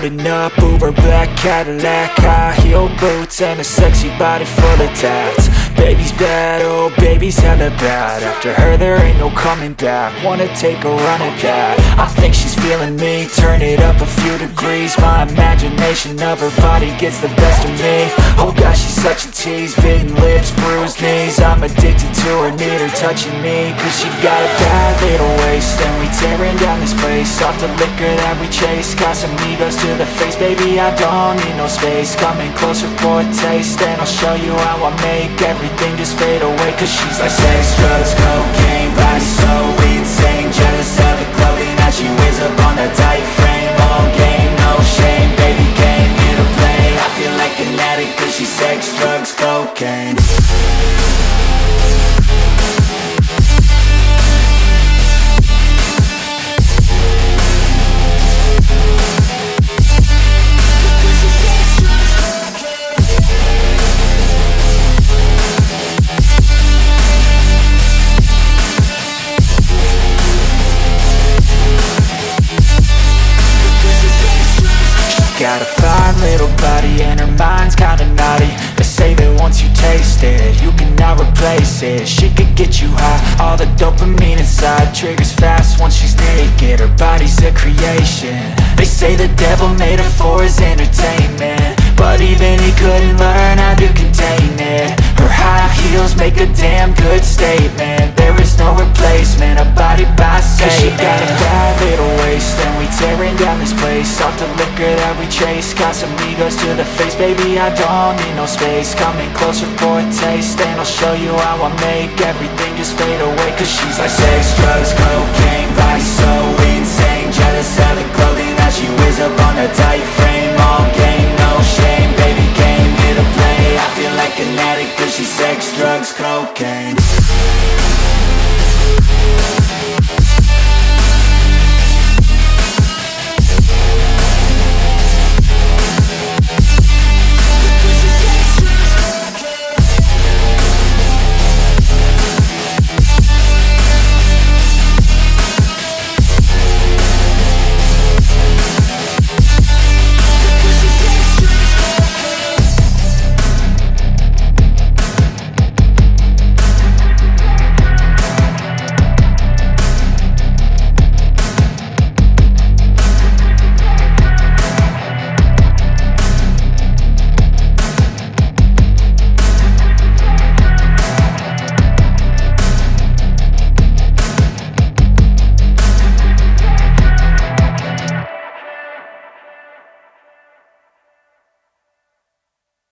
Pulling up, Uber black Cadillac, high heel boots and a sexy body full of tats. Baby's bad, oh baby's hella bad. After her there ain't no coming back. Wanna take a run at that. I think she's feeling me, turn it up a few degrees. My imagination of her body gets the best of me. Oh gosh, she's such a tease, bitten lips, bruised knees. I'm addicted to her, need her touching me. Cause she got a bad little waist, and we tearing down this place. Off the liquor that we chase, got some egos to the face. Baby, I don't need no space. Coming closer for a taste, and I'll show you how I make everything just fade away. Cause she's like sex, drugs, cocaine, body so insane. Jealous of the clothing that she wears up on that tight frame. All game, no shame, baby came here to play. I feel like an addict cause she's sex, drugs, cocaine. Got a fine little body and her mind's kinda naughty. They say that once you taste it, you cannot replace it. She could get you high, all the dopamine inside triggers fast once she's naked. Her body's a creation. They say the devil made her for his entertainment, but even he couldn't learn how to contain it. Her high heels make a damn good statement. There is no replacement, a body by Satan. Cause she got a bad little waist, and we tearing down this place. Off the liquor that we chase, got some egos to the face. Baby, I don't need no space. Coming closer for a taste, and I'll show you how I make everything just fade away. Cause she's like sex, drugs, cocaine, body so insane. Jealous of the clothing that she wears up on her tight frame.